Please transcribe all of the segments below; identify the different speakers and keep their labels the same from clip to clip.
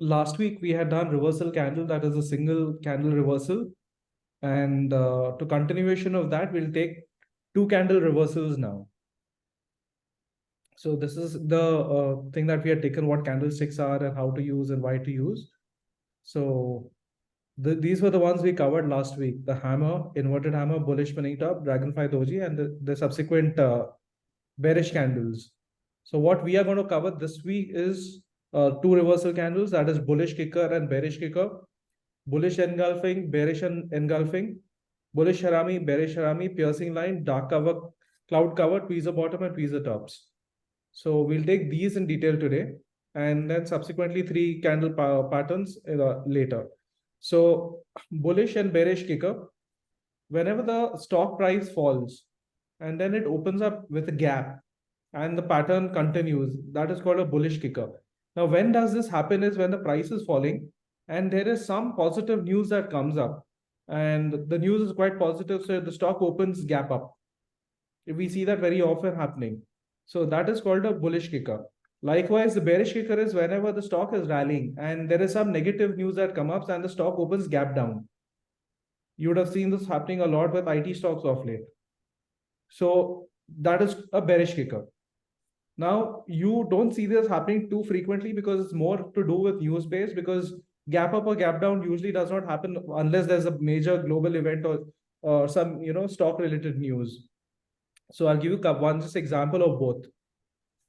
Speaker 1: last week we had done reversal candle, that is a single candle reversal. And to continuation of that, we'll take 2 candle reversals now. So this is the thing that we had taken, what candlesticks are and how to use and why to use. So these were the ones we covered last week: the hammer, inverted hammer, bullish penny top, dragonfly doji, and the subsequent bearish candles. So what we are going to cover this week is 2 reversal candles, that is bullish kicker and bearish kicker, bullish engulfing, bearish engulfing, bullish harami, bearish harami, piercing line, dark cover, cloud cover, tweezer bottom, and tweezer tops. So we'll take these in detail today, and then subsequently 3 candle patterns later. So bullish and bearish kicker, whenever the stock price falls and then it opens up with a gap and the pattern continues, that is called a bullish kicker. Now, when does this happen is when the price is falling and there is some positive news that comes up, and the news is quite positive, so the stock opens gap up. We see that very often happening. So that is called a bullish kicker. Likewise, the bearish kicker is whenever the stock is rallying and there is some negative news that comes up and the stock opens gap down. You would have seen this happening a lot with IT stocks of late. So that is a bearish kicker. Now, you don't see this happening too frequently because it's more to do with news based, because gap up or gap down usually does not happen unless there's a major global event or some stock related news. So I'll give you one just example of both.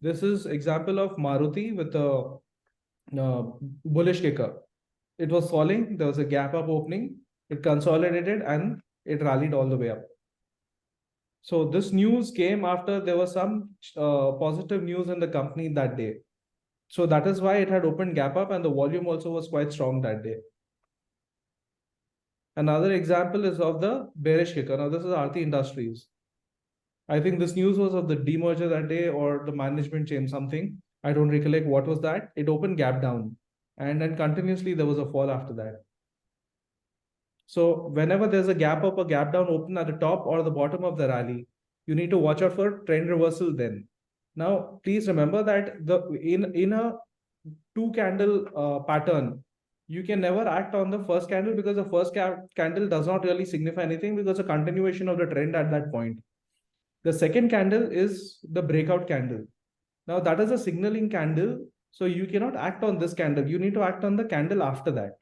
Speaker 1: This is example of Maruti with a bullish kicker. It was falling, there was a gap up opening, it consolidated and it rallied all the way up. So this news came after there was some positive news in the company that day. So that is why it had opened gap up, and the volume also was quite strong that day. Another example is of the bearish kicker. Now this is Aarti Industries. I think this news was of the demerger that day or the management change, something. I don't recollect what was that. It opened gap down, and then continuously there was a fall after that. So whenever there's a gap up or gap down open at the top or the bottom of the rally, you need to watch out for trend reversal then. Now, please remember that in a 2 candle pattern, you can never act on the first candle, because the first candle does not really signify anything, because a continuation of the trend at that point. The second candle is the breakout candle. Now that is a signaling candle. So you cannot act on this candle. You need to act on the candle after that.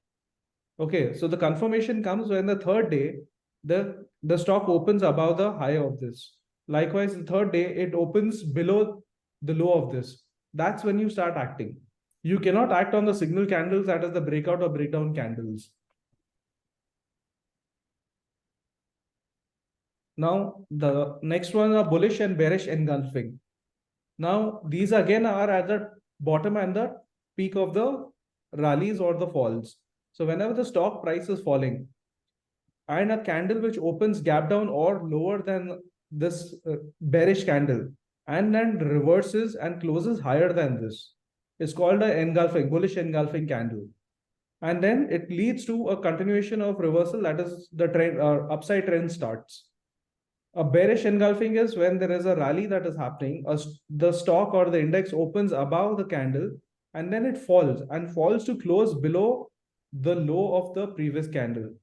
Speaker 1: Okay, so the confirmation comes when the third day, the stock opens above the high of this. Likewise, the third day, it opens below the low of this. That's when you start acting. You cannot act on the signal candles, that is the breakout or breakdown candles. Now, the next one are bullish and bearish engulfing. Now, these again are at the bottom and the peak of the rallies or the falls. So whenever the stock price is falling and a candle which opens gap down or lower than this bearish candle and then reverses and closes higher than this, is called a engulfing, bullish engulfing candle. And then it leads to a continuation of reversal, that is the trend or upside trend starts. A bearish engulfing is when there is a rally that is happening, the stock or the index opens above the candle and then it falls to close below the low of the previous candle.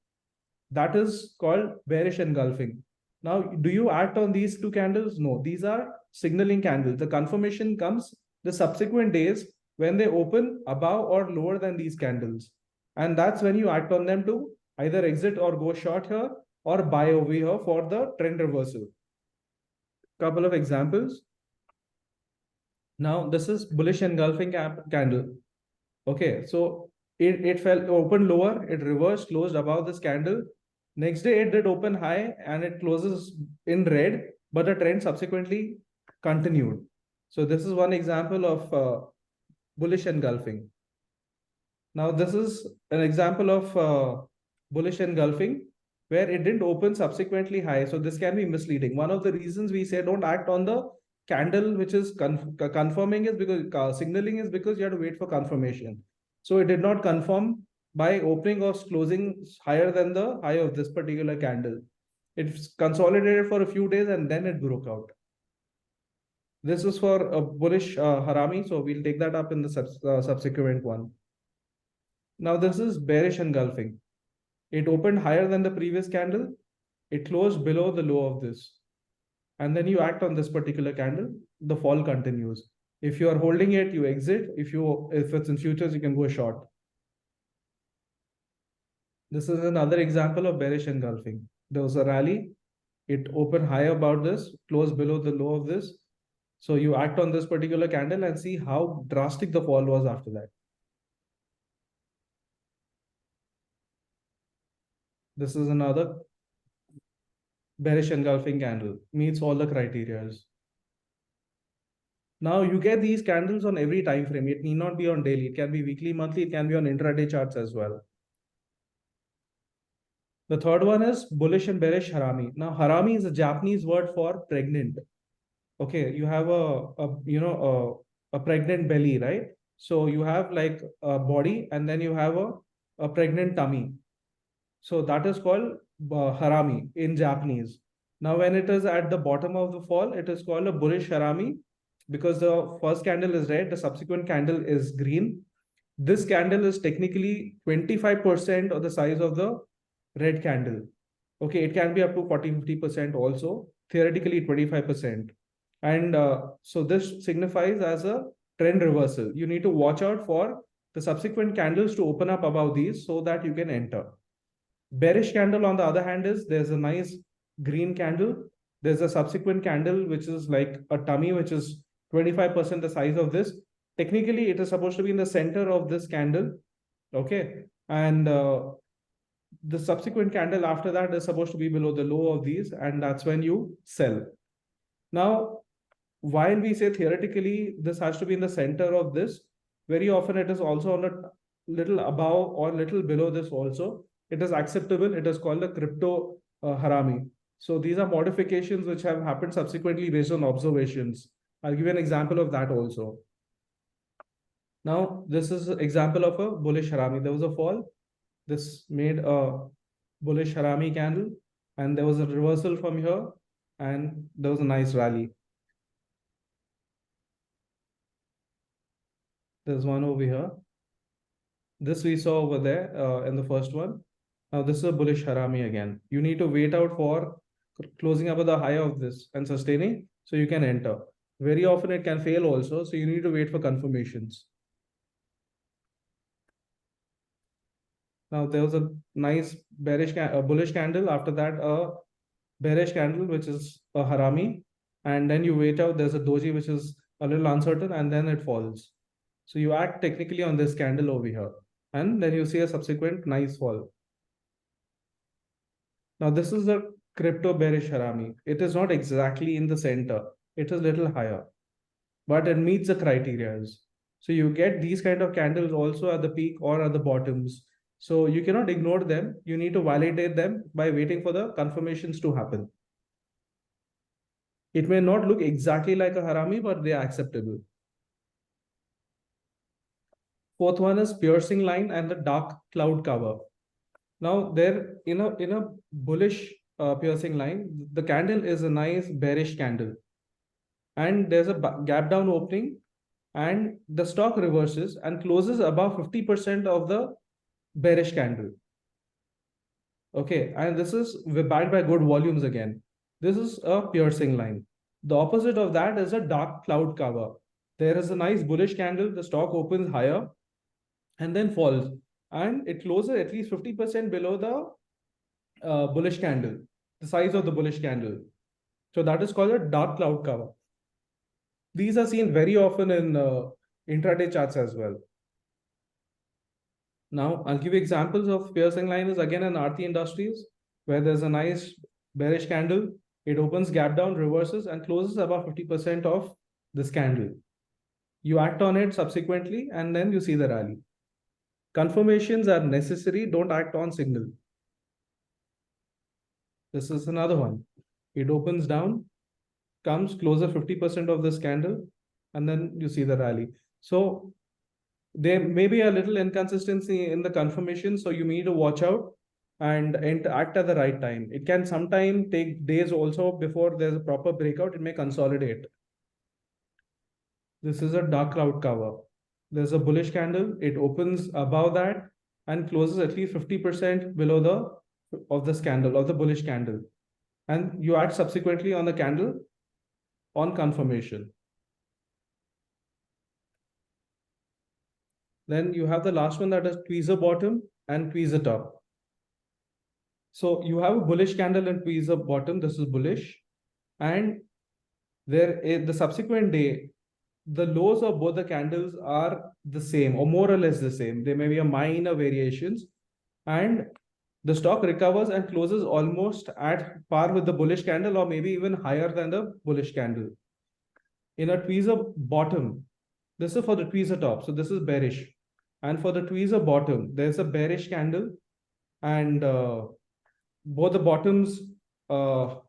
Speaker 1: That is called bearish engulfing. Now, do you act on these 2 candles? No, these are signaling candles. The confirmation comes the subsequent days when they open above or lower than these candles. And that's when you act on them to either exit or go short here or buy over here for the trend reversal. Couple of examples. Now, this is bullish engulfing candle. Okay, so it fell, opened lower, it reversed, closed above this candle. Next day, it did open high and it closes in red, but the trend subsequently continued. So this is one example of bullish engulfing. Now, this is an example of bullish engulfing where it didn't open subsequently high. So this can be misleading. One of the reasons we say don't act on the candle which is confirming is because signaling is because you have to wait for confirmation. So it did not confirm by opening or closing higher than the high of this particular candle. It consolidated for a few days and then it broke out. This is for a bullish harami. So we'll take that up in the subsequent one. Now this is bearish engulfing. It opened higher than the previous candle. It closed below the low of this. And then you act on this particular candle, the fall continues. If you are holding it, you exit. If it's in futures, you can go short. This is another example of bearish engulfing. There was a rally. It opened higher about this, closed below the low of this. So you act on this particular candle and see how drastic the fall was after that. This is another bearish engulfing candle, meets all the criteria. Now you get these candles on every time frame. It need not be on daily. It can be weekly, monthly. It can be on intraday charts as well. The third one is bullish and bearish harami. Now harami is a Japanese word for pregnant. Okay, you have a pregnant belly, right? So you have like a body and then you have a pregnant tummy. So that is called harami in Japanese. Now when it is at the bottom of the fall, it is called a bullish harami because the first candle is red, the subsequent candle is green. This candle is technically 25% of the size of the red candle. Okay, it can be up to 40-50% also, theoretically 25%. And so this signifies as a trend reversal. You need to watch out for the subsequent candles to open up above these so that you can enter. Bearish candle, on the other hand, is there's a nice green candle. There's a subsequent candle which is like a tummy, which is 25% the size of this. Technically, it is supposed to be in the center of this candle. Okay. And the subsequent candle after that is supposed to be below the low of these, and that's when you sell. Now, while we say theoretically this has to be in the center of this, very often it is also on a little above or little below this also. It is acceptable. It is called the crypto harami. So these are modifications which have happened subsequently based on observations. I'll give you an example of that also. Now, this is an example of a bullish harami. There was a fall. This made a bullish harami candle, and there was a reversal from here, and there was a nice rally. There's one over here. This we saw over there in the first one. Now this is a bullish harami again. You need to wait out for closing up at the high of this and sustaining so you can enter. Very often it can fail also, so you need to wait for confirmations. Now there was a nice bullish candle. After that, a bearish candle, which is a harami. And then you wait out, there's a doji, which is a little uncertain, and then it falls. So you act technically on this candle over here. And then you see a subsequent nice fall. Now this is the crypto bearish harami. It is not exactly in the center. It is a little higher, but it meets the criteria. So you get these kind of candles also at the peak or at the bottoms. So you cannot ignore them. You need to validate them by waiting for the confirmations to happen. It may not look exactly like a harami, but they are acceptable. Fourth one is piercing line and the dark cloud cover. Now there in a bullish piercing line, the candle is a nice bearish candle, and there's a gap down opening, and the stock reverses and closes above 50% of the bearish candle. Okay, and this is backed by good volumes again. This is a piercing line. The opposite of that is a dark cloud cover. There is a nice bullish candle. The stock opens higher and then falls, and it closes at least 50% below the bullish candle, the size of the bullish candle. So that is called a dark cloud cover. These are seen very often in intraday charts as well. Now, I'll give you examples of piercing line is again in Aarti Industries, where there's a nice bearish candle. It opens gap down, reverses, and closes above 50% of this candle. You act on it subsequently, and then you see the rally. Confirmations are necessary. Don't act on signal. This is another one. It opens down, comes closer 50% of this candle, and then you see the rally. So there may be a little inconsistency in the confirmation, so you need to watch out and act at the right time. It can sometimes take days also before there's a proper breakout. It may consolidate. This is a dark cloud cover. There's a bullish candle. It opens above that, and closes at least 50% below the bullish candle. And you act subsequently on the candle on confirmation. Then you have the last one, that is tweezer bottom and tweezer top. So you have a bullish candle and tweezer bottom. This is bullish. And the subsequent day, the lows of both the candles are the same or more or less the same. There may be a minor variations, and the stock recovers and closes almost at par with the bullish candle or maybe even higher than the bullish candle. In a tweezer bottom, this is for the tweezer top, so this is bearish. And for the tweezer bottom, there's a bearish candle, and both the bottoms are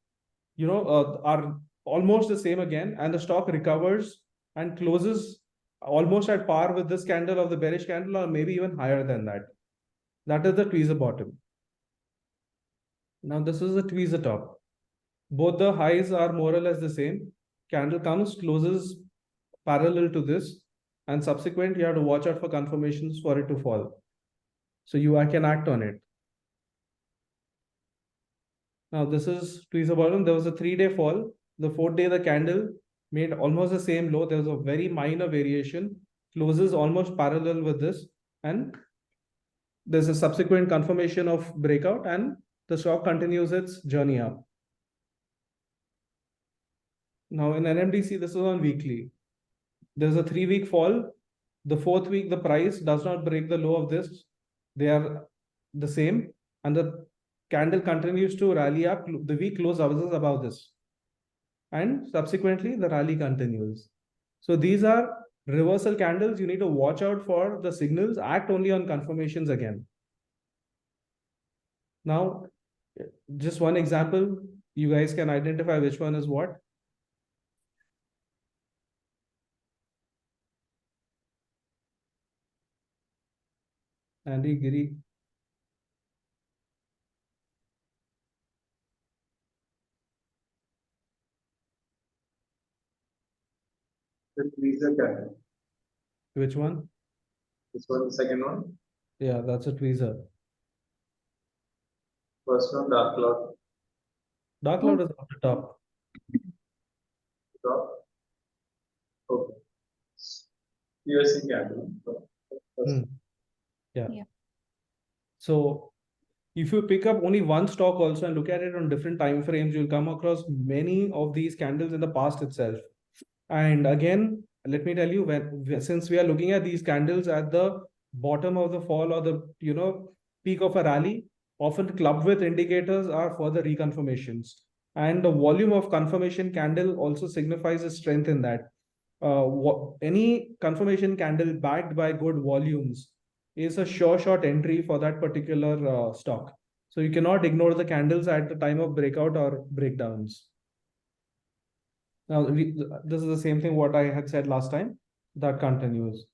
Speaker 1: almost the same again, and the stock recovers and closes almost at par with this candle of the bearish candle or maybe even higher than that. That is the tweezer bottom. Now this is the tweezer top. Both the highs are more or less the same. Candle comes, closes parallel to this, and subsequent you have to watch out for confirmations for it to fall. So I can act on it. Now this is tweezer bottom. There was a 3-day fall. The 4th day the candle made almost the same low. There was a very minor variation, closes almost parallel with this, and there's a subsequent confirmation of breakout, and the stock continues its journey up. Now in NMDC, this is on weekly. There's a 3-week fall. The 4th week, the price does not break the low of this. They are the same, and the candle continues to rally up. The week close is above this, and subsequently the rally continues. So these are reversal candles. You need to watch out for the signals, act only on confirmations again. Now, just one example, you guys can identify which one is what. Andy, Giri.
Speaker 2: The tweezer candle.
Speaker 1: Which one?
Speaker 2: This one, the second one.
Speaker 1: Yeah, that's a tweezer.
Speaker 2: First one, dark cloud.
Speaker 1: Dark cloud is on the top.
Speaker 2: Top. Okay. USC candle.
Speaker 1: Yeah. So if you pick up only one stock also and look at it on different time frames, you'll come across many of these candles in the past itself. And again, let me tell you, since we are looking at these candles at the bottom of the fall or the peak of a rally, often clubbed with indicators are further reconfirmations. And the volume of confirmation candle also signifies a strength in that. Any confirmation candle backed by good volumes is a sure shot entry for that particular stock. So you cannot ignore the candles at the time of breakout or breakdowns. Now, this is the same thing what I had said last time. That continues.